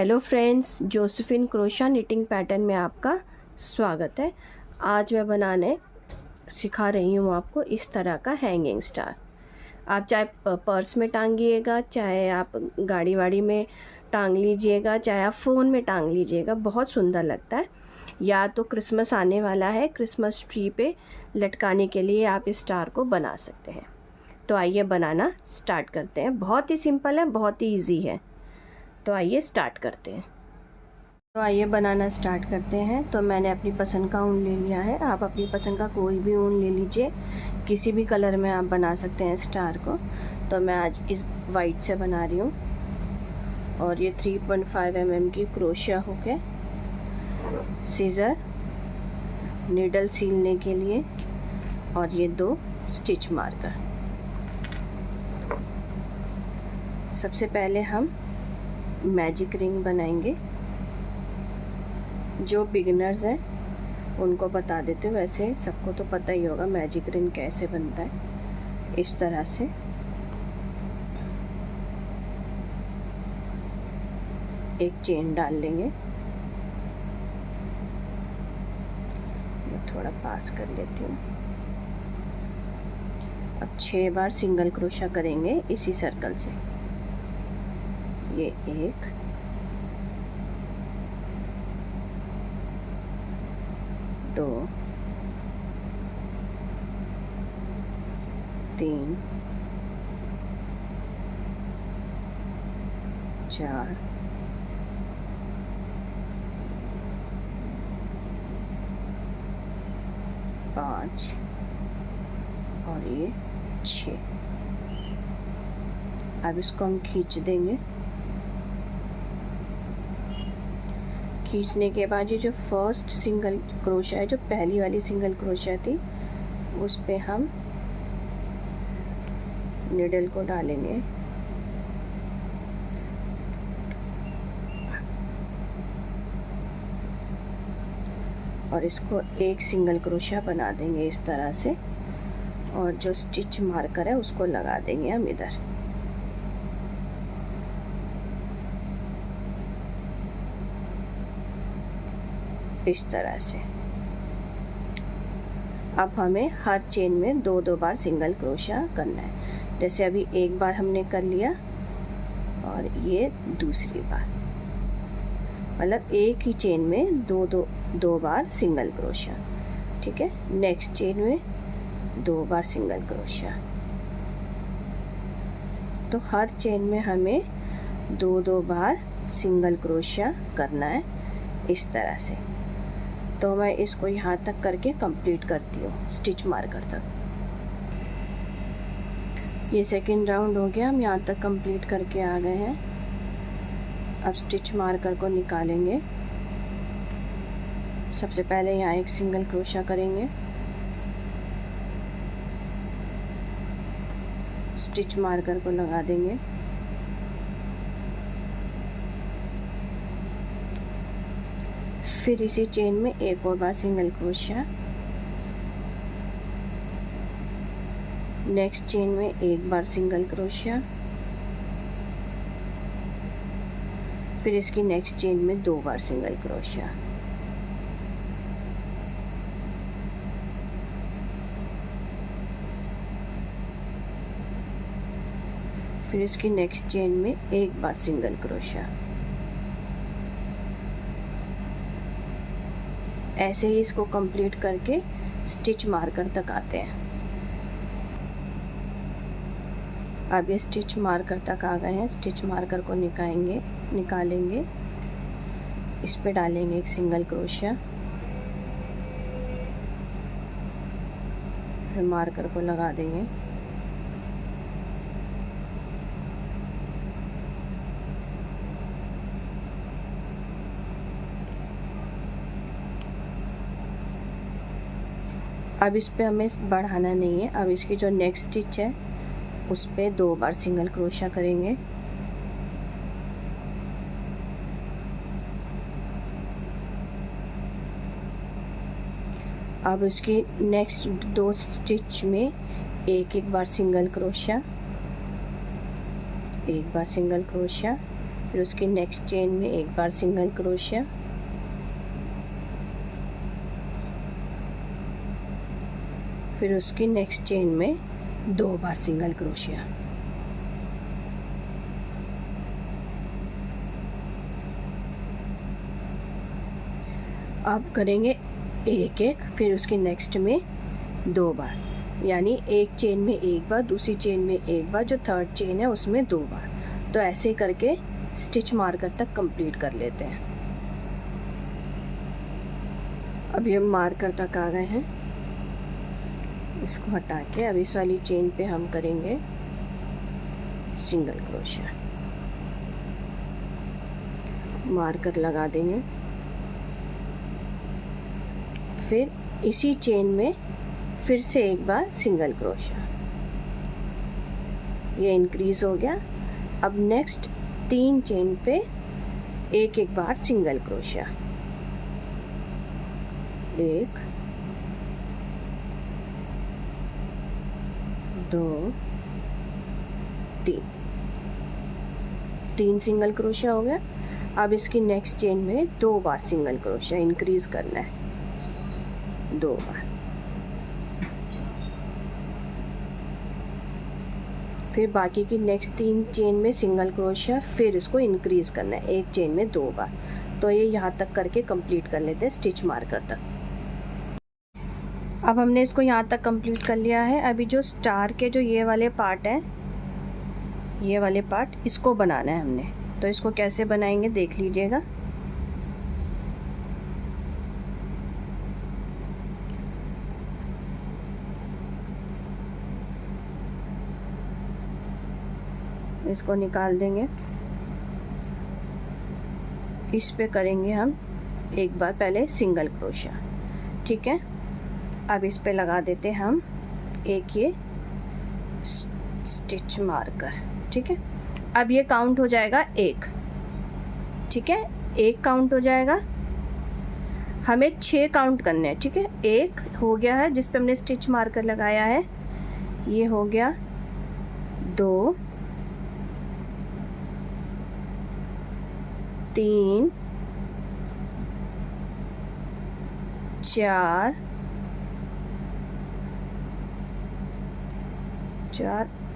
Hello friends, Josephine crochet knitting pattern में आपका स्वागत है। आज मैं बनाने सिखा रही हूँ आपको इस तरह का हैंगिंग स्टार। आप चाहे पर्स में टांगिएगा, चाहे आप गाड़ी वाड़ी में टांग लीजिएगा, चाहे आप फ़ोन में टांग लीजिएगा, बहुत सुंदर लगता है। या तो क्रिसमस आने वाला है, क्रिसमस ट्री पे लटकाने के लिए आप इस स्टार को बना सकते हैं। तो आइए बनाना स्टार्ट करते हैं। बहुत ही सिंपल है, बहुत ही ईजी है। तो आइए स्टार्ट करते हैं। बनाना स्टार्ट करते हैं। तो मैंने अपनी पसंद का ऊन ले लिया है। आप अपनी पसंद का कोई भी ऊन ले लीजिए, किसी भी कलर में आप बना सकते हैं स्टार को। तो मैं आज इस वाइट से बना रही हूँ। और ये 3.5 mm की क्रोशिया हुक है, सीज़र, नीडल सीलने के लिए, और ये 2 स्टिच मार्कर। सबसे पहले हम मैजिक रिंग बनाएंगे। जो बिगिनर्स हैं उनको बता देते हो, वैसे सबको तो पता ही होगा मैजिक रिंग कैसे बनता है। इस तरह से एक चेन डाल लेंगे। मैं थोड़ा पास कर लेती हूँ। अब 6 बार सिंगल क्रोशा करेंगे इसी सर्कल से। ये 1, 2, 3, 4, 5 और ये 6। अब इसको हम खींच देंगे। खींचने के बाद ये जो फर्स्ट सिंगल क्रोशा है, जो पहली वाली सिंगल क्रोशा थी, उस पे हम निडल को डालेंगे। और इसको एक सिंगल क्रोशा बना देंगे इस तरह से। और जो स्टिच मार्कर है उसको लगा देंगे हम इधर। इस तरह से। अब हमें हर चेन में 2-2 बार सिंगल क्रोशा करना है। जैसे अभी एक बार हमने कर लिया और ये दूसरी बार, मतलब एक ही चेन में 2 बार सिंगल क्रोशा। ठीक है। नेक्स्ट चेन में 2 बार सिंगल क्रोशा। तो हर चेन में हमें 2-2 बार सिंगल क्रोशा करना है इस तरह से। तो मैं इसको यहाँ तक करके कंप्लीट करती हूँ, स्टिच मार्कर तक। ये सेकंड राउंड हो गया, हम यहाँ तक कंप्लीट करके आ गए हैं। अब स्टिच मार्कर को निकालेंगे। सबसे पहले यहाँ एक सिंगल क्रोशा करेंगे, स्टिच मार्कर को लगा देंगे। फिर इसी चेन में एक और बार सिंगल क्रोशा। नेक्स्ट चेन में एक बार सिंगल क्रोशा। फिर इसकी नेक्स्ट चेन में 2 बार सिंगल क्रोशा। फिर इसकी नेक्स्ट चेन में एक बार सिंगल क्रोशा। ऐसे ही इसको कंप्लीट करके स्टिच मार्कर तक आते हैं। अब ये स्टिच मार्कर तक आ गए हैं। स्टिच मार्कर को निकालेंगे। इस पे डालेंगे एक सिंगल क्रोशा। फिर मार्कर को लगा देंगे। अब इस पे हमें बढ़ाना नहीं है। अब इसकी जो नेक्स्ट स्टिच है उस पे 2 बार सिंगल क्रोशा करेंगे। अब इसकी नेक्स्ट 2 स्टिच में एक बार सिंगल क्रोशा, एक बार सिंगल क्रोशा, फिर उसकी नेक्स्ट चेन में एक बार सिंगल क्रोशिया, फिर उसकी नेक्स्ट चेन में 2 बार सिंगल क्रोशिया। अब करेंगे एक एक, फिर उसकी नेक्स्ट में 2 बार, यानी एक चेन में एक बार, दूसरी चेन में एक बार, जो थर्ड चेन है उसमें 2 बार। तो ऐसे करके स्टिच मार्कर तक कंप्लीट कर लेते हैं। अभी हम मार्कर तक आ गए हैं, इसको हटा के अब इस वाली चेन पे हम करेंगे सिंगल क्रोशिया, मार्कर लगा देंगे। फिर इसी चेन में फिर से एक बार सिंगल क्रोशिया, ये इंक्रीज हो गया। अब नेक्स्ट 3 चेन पे एक एक बार सिंगल क्रोशिया, 1 2 3 सिंगल क्रोशिया हो गया। अब इसकी नेक्स्ट चेन में 2 बार सिंगल क्रोशिया, इंक्रीज करना है 2 बार। फिर बाकी की नेक्स्ट 3 चेन में सिंगल क्रोशिया, फिर इसको इंक्रीज करना है एक चेन में 2 बार। तो ये यहाँ तक करके कंप्लीट कर लेते हैं स्टिच मार्कर तक। अब हमने इसको यहाँ तक कंप्लीट कर लिया है। अभी जो स्टार के जो ये वाले पार्ट हैं, ये वाले पार्ट, इसको बनाना है हमने। तो इसको कैसे बनाएंगे देख लीजिएगा। इसको निकाल देंगे, इस पे करेंगे हम एक बार पहले सिंगल क्रोशिया, ठीक है। अब इस पे लगा देते हैं हम एक ये स्टिच मार्कर, ठीक है। अब ये काउंट हो जाएगा 1, ठीक है, 1 काउंट हो जाएगा। हमें 6 काउंट करने हैं, ठीक है। 1 हो गया है जिस पे हमने स्टिच मार्कर लगाया है, ये हो गया 2 3 4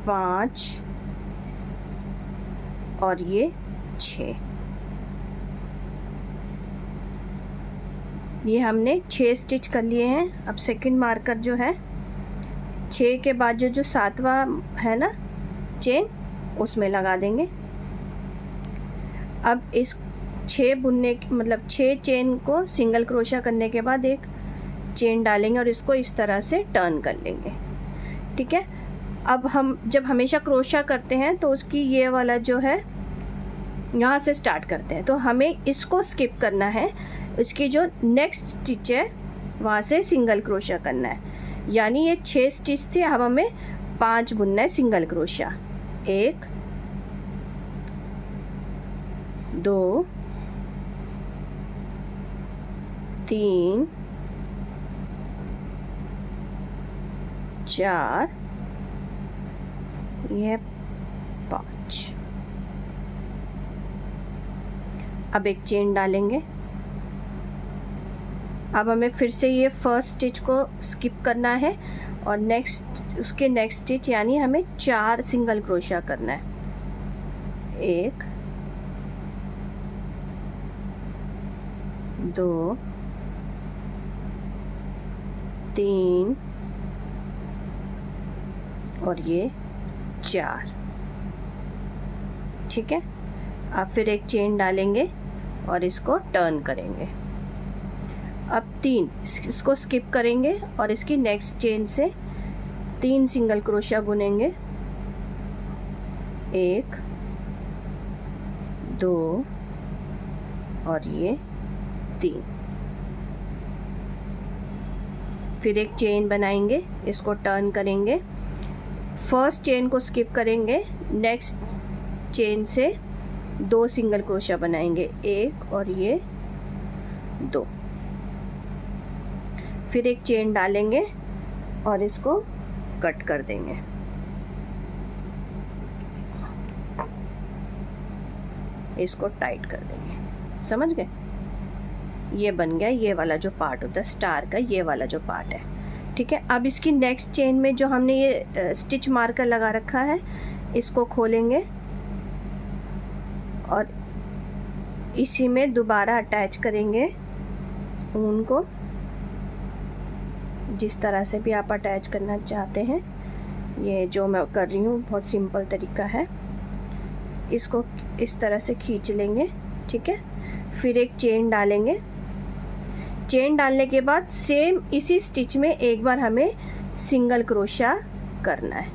5 और ये 6। ये हमने 6 स्टिच कर लिए हैं। अब सेकंड मार्कर जो है 6 के बाद जो 7वां है ना चेन, उसमें लगा देंगे। अब इस 6 बुनने मतलब 6 चेन को सिंगल क्रोशिया करने के बाद एक चेन डालेंगे और इसको इस तरह से टर्न कर लेंगे, ठीक है। अब हम जब हमेशा क्रोशिया करते हैं तो उसकी ये वाला जो है यहाँ से स्टार्ट करते हैं, तो हमें इसको स्किप करना है। इसकी जो नेक्स्ट स्टिच है वहाँ से सिंगल क्रोशिया करना है। यानी ये 6 स्टिच थे, अब हमें 5 बुनना है सिंगल क्रोशिया। 1 2 3 4 ये 5। अब एक चेन डालेंगे। अब हमें फिर से ये फर्स्ट स्टिच को स्किप करना है और नेक्स्ट उसके नेक्स्ट स्टिच यानी हमें 4 सिंगल क्रोशिया करना है। 1 2 3 और ये 4, ठीक है। अब फिर एक चेन डालेंगे और इसको टर्न करेंगे। अब 3 इसको स्किप करेंगे और इसकी नेक्स्ट चेन से 3 सिंगल क्रोशिया बुनेंगे। 1 2 और ये 3। फिर एक चेन बनाएंगे, इसको टर्न करेंगे, फर्स्ट चेन को स्किप करेंगे, नेक्स्ट चेन से 2 सिंगल क्रोशिया बनाएंगे, 1 और ये 2। फिर एक चेन डालेंगे और इसको कट कर देंगे। इसको टाइट कर देंगे। समझ गए? ये बन गया ये वाला जो पार्ट होता है स्टार का, ये वाला जो पार्ट है। ठीक है, अब इसकी नेक्स्ट चेन में जो हमने ये स्टिच मार्कर लगा रखा है, इसको खोलेंगे और इसी में दोबारा अटैच करेंगे ऊन को, जिस तरह से भी आप अटैच करना चाहते हैं। ये जो मैं कर रही हूँ बहुत सिंपल तरीका है। इसको इस तरह से खींच लेंगे। ठीक है, फिर एक चेन डालेंगे। चेन डालने के बाद सेम इसी स्टिच में एक बार हमें सिंगल क्रोशा करना है,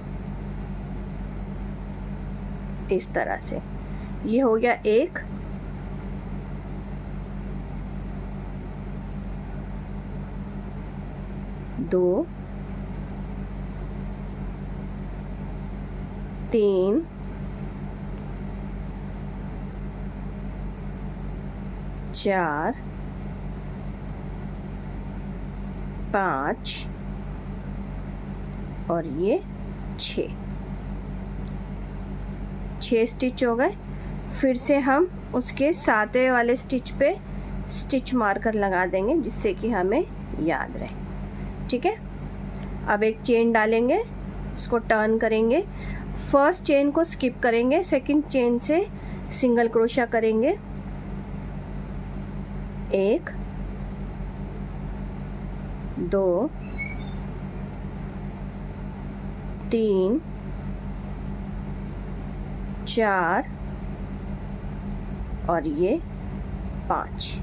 इस तरह से। ये हो गया 1, 2, 3, 4, 5 और ये 6 स्टिच हो गए। फिर से हम उसके 7वें वाले स्टिच पे स्टिच मार्कर लगा देंगे, जिससे कि हमें याद रहे। ठीक है, अब एक चेन डालेंगे, इसको टर्न करेंगे, फर्स्ट चेन को स्किप करेंगे, सेकंड चेन से सिंगल क्रोशा करेंगे। 1, 2, 3, 4 और ये 5।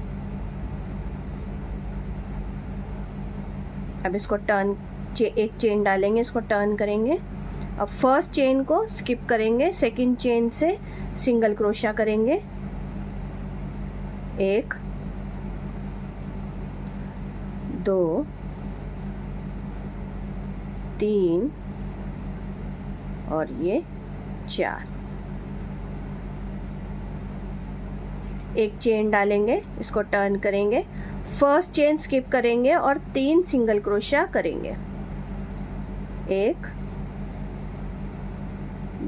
अब इसको टर्न एक चेन डालेंगे, इसको टर्न करेंगे। अब फर्स्ट चेन को स्किप करेंगे, सेकंड चेन से सिंगल क्रोशा करेंगे। 1, 2, 3 और ये 4। एक चेन डालेंगे, इसको टर्न करेंगे, फर्स्ट चेन स्किप करेंगे और 3 सिंगल क्रोशा करेंगे। 1,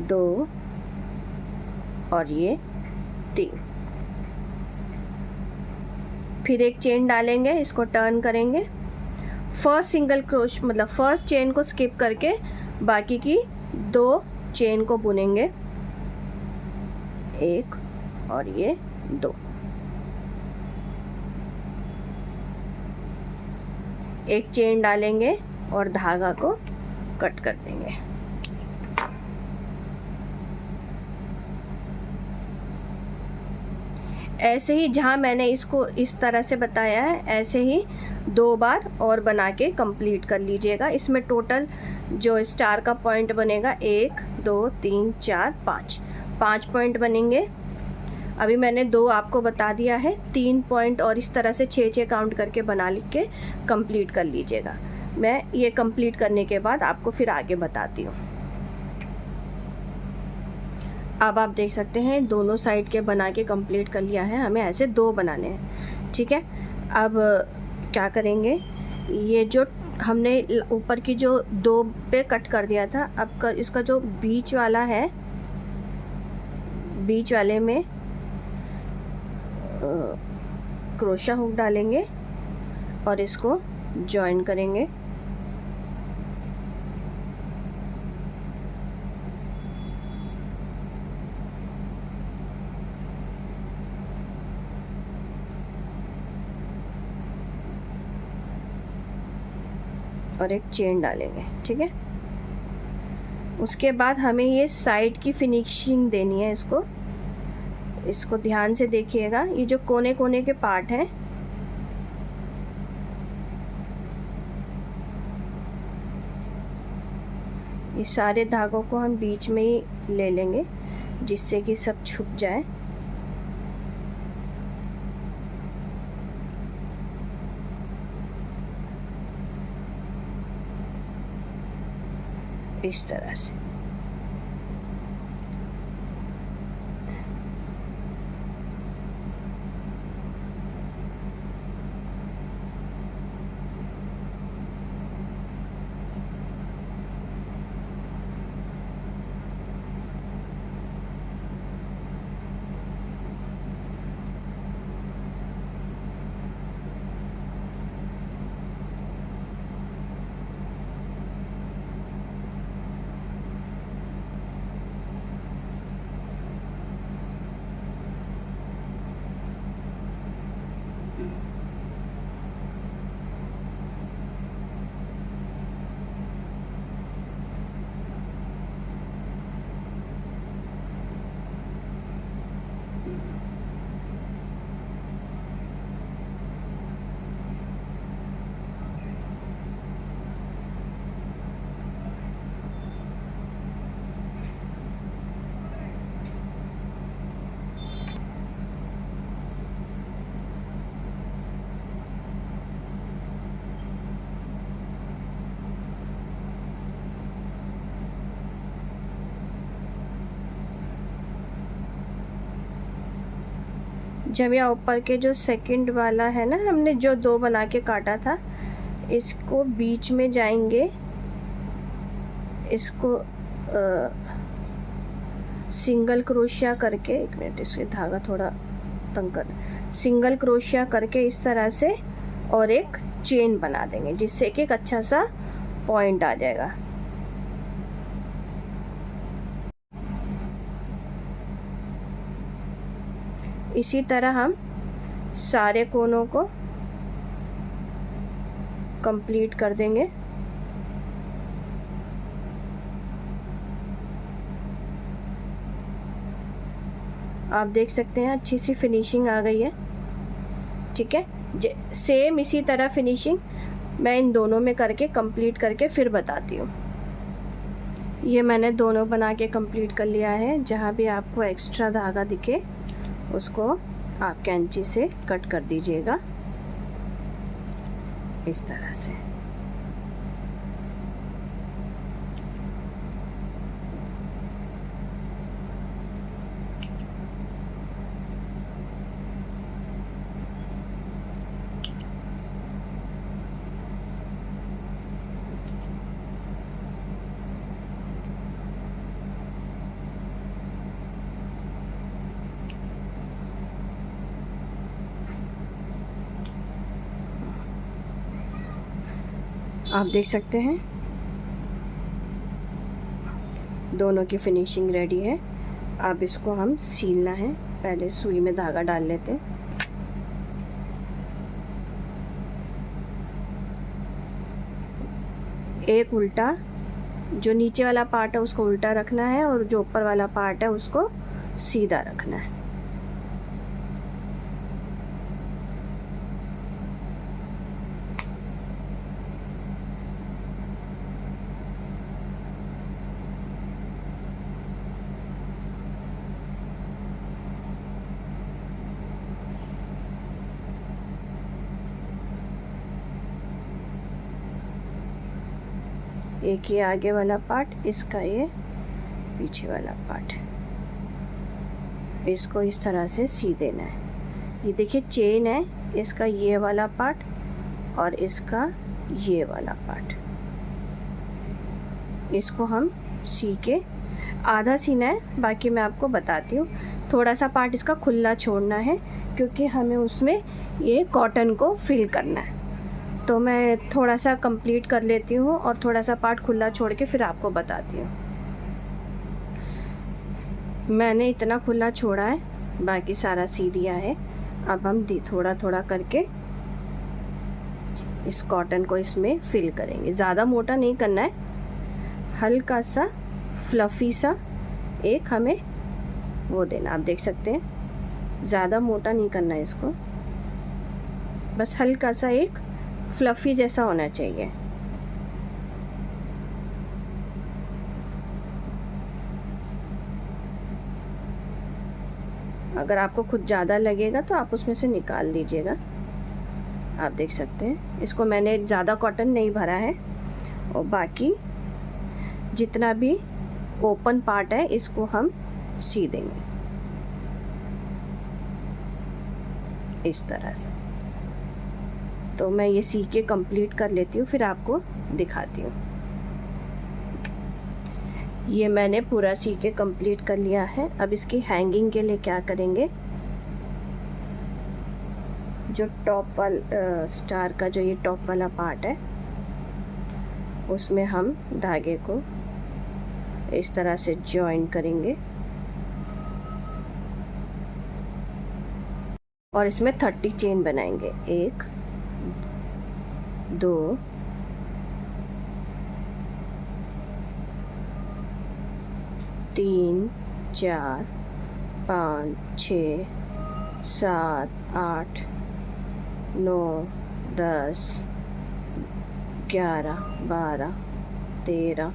2 और ये 3। फिर एक चेन डालेंगे, इसको टर्न करेंगे, फर्स्ट सिंगल क्रोश मतलब फर्स्ट चेन को स्किप करके बाकी की 2 चेन को बुनेंगे। 1 और ये 2। एक चेन डालेंगे और धागा को कट कर देंगे। ऐसे ही जहाँ मैंने इसको इस तरह से बताया है, ऐसे ही 2 बार और बना के कंप्लीट कर लीजिएगा। इसमें टोटल जो स्टार का पॉइंट बनेगा 1, 2, 3, 4, 5 पॉइंट बनेंगे। अभी मैंने 2 आपको बता दिया है, 3 पॉइंट और इस तरह से 6 काउंट करके बना लिख के कंप्लीट कर लीजिएगा। मैं ये कंप्लीट करने के बाद आपको फिर आगे बताती हूँ। अब आप देख सकते हैं दोनों साइड के बना के कंप्लीट कर लिया है। हमें ऐसे 2 बनाने हैं। ठीक है, अब क्या करेंगे, ये जो हमने ऊपर की जो 2 पे कट कर दिया था, अब इसका जो बीच वाला है, बीच वाले में क्रोशा हुक डालेंगे और इसको जॉइन करेंगे। और एक चेन डालेंगे। ठीक है, उसके बाद हमें ये साइड की फिनिशिंग देनी है। इसको ध्यान से देखिएगा, ये जो कोने कोने के पार्ट हैं, ये सारे धागों को हम बीच में ही ले लेंगे, जिससे कि सब छुप जाए। इस तरह से। जब यहाँ ऊपर के जो सेकंड वाला है ना, हमने जो 2 बना के काटा था, इसको बीच में जाएंगे, इसको सिंगल क्रोशिया करके, 1 मिनट, इसके धागा थोड़ा तंग कर, सिंगल क्रोशिया करके इस तरह से और एक चेन बना देंगे, जिससे कि एक अच्छा सा पॉइंट आ जाएगा। इसी तरह हम सारे कोनों को कंप्लीट कर देंगे। आप देख सकते हैं अच्छी सी फिनिशिंग आ गई है। ठीक है, सेम इसी तरह फिनिशिंग मैं इन दोनों में करके कंप्लीट करके फिर बताती हूँ। ये मैंने दोनों बना के कंप्लीट कर लिया है। जहाँ भी आपको एक्स्ट्रा धागा दिखे उसको आप कैंची से कट कर दीजिएगा इस तरह से। आप देख सकते हैं दोनों की फिनिशिंग रेडी है। अब इसको हम सीलना है। पहले सुई में धागा डाल लेते हैं। एक उल्टा, जो नीचे वाला पार्ट है उसको उल्टा रखना है और जो ऊपर वाला पार्ट है उसको सीधा रखना है। एक ये आगे वाला पार्ट, इसका ये पीछे वाला पार्ट, इसको इस तरह से सी देना है। ये देखिए चेन है, इसका ये वाला पार्ट और इसका ये वाला पार्ट, इसको हम सी के आधा सीना है, बाकी मैं आपको बताती हूँ। थोड़ा सा पार्ट इसका खुला छोड़ना है क्योंकि हमें उसमें ये कॉटन को फिल करना है। तो मैं थोड़ा सा कंप्लीट कर लेती हूँ और थोड़ा सा पार्ट खुला छोड़ के फिर आपको बताती हूँ। मैंने इतना खुला छोड़ा है, बाकी सारा सी दिया है। अब हम थोड़ा थोड़ा करके इस कॉटन को इसमें फिल करेंगे। ज़्यादा मोटा नहीं करना है, हल्का सा फ्लफ़ी सा एक हमें वो देना। आप देख सकते हैं ज़्यादा मोटा नहीं करना है इसको, बस हल्का सा एक फ्लफ़ी जैसा होना चाहिए। अगर आपको खुद ज़्यादा लगेगा तो आप उसमें से निकाल दीजिएगा। आप देख सकते हैं इसको मैंने ज़्यादा कॉटन नहीं भरा है और बाकी जितना भी ओपन पार्ट है इसको हम सी देंगे इस तरह से। तो मैं ये सी के कंप्लीट कर लेती हूँ, फिर आपको दिखाती हूँ। ये मैंने पूरा सी के कंप्लीट कर लिया है। अब इसकी हैंगिंग के लिए क्या करेंगे, जो टॉप वाला स्टार का जो ये टॉप वाला पार्ट है उसमें हम धागे को इस तरह से जॉइन करेंगे और इसमें 30 चेन बनाएंगे। 1 2 3 4 5 6 7 8 9 10 11 12 13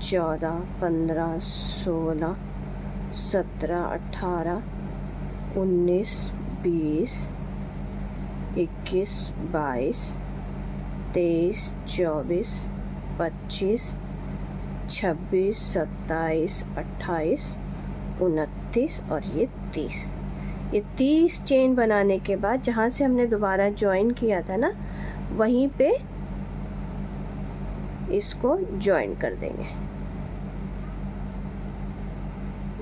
14 15 16 17 18 19 20 21 22 23 24 25 26 27 28 29 और ये 30। ये 30 चेन बनाने के बाद जहाँ से हमने दोबारा ज्वाइन किया था ना, वहीं पे इसको ज्वाइन कर देंगे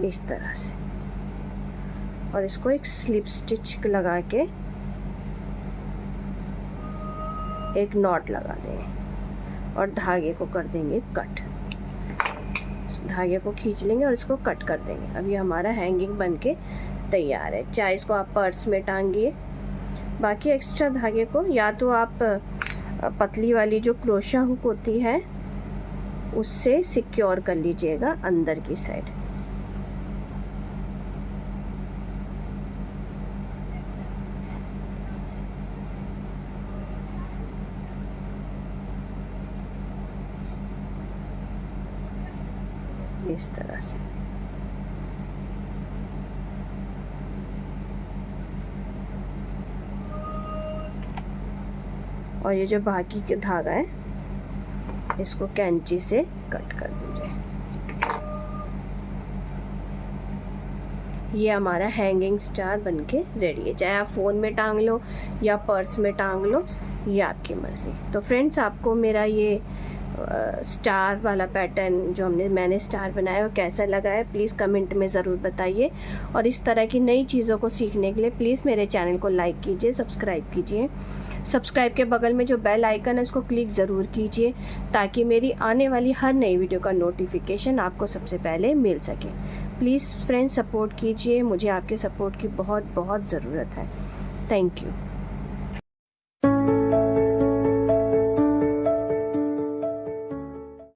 इस तरह से, और इसको एक स्लिप स्टिच लगा के एक नॉट लगा देंगे और धागे को कर देंगे कट। धागे को खींच लेंगे और इसको कट कर देंगे। अब ये हमारा हैंगिंग बनके तैयार है। चाहे इसको आप पर्स में टांगिए, बाकी एक्स्ट्रा धागे को या तो आप पतली वाली जो क्रोशा हुक होती है उससे सिक्योर कर लीजिएगा अंदर की साइड। इस तरह से और ये जो बाकी के धागा है इसको कैंची से कट कर दीजिए। ये हमारा हैंगिंग स्टार बनके रेडी है। चाहे आप फ़ोन में टांग लो या पर्स में टांग लो, ये आपकी मर्ज़ी। तो फ्रेंड्स, आपको मेरा ये स्टार वाला पैटर्न जो मैंने स्टार बनाया वो कैसा लगा है प्लीज़ कमेंट में ज़रूर बताइए। और इस तरह की नई चीज़ों को सीखने के लिए प्लीज़ मेरे चैनल को लाइक कीजिए, सब्सक्राइब कीजिए। सब्सक्राइब के बगल में जो बेल आइकन है उसको क्लिक ज़रूर कीजिए ताकि मेरी आने वाली हर नई वीडियो का नोटिफिकेशन आपको सबसे पहले मिल सके। प्लीज़ फ्रेंड्स, सपोर्ट कीजिए, मुझे आपके सपोर्ट की बहुत बहुत ज़रूरत है। Thank you.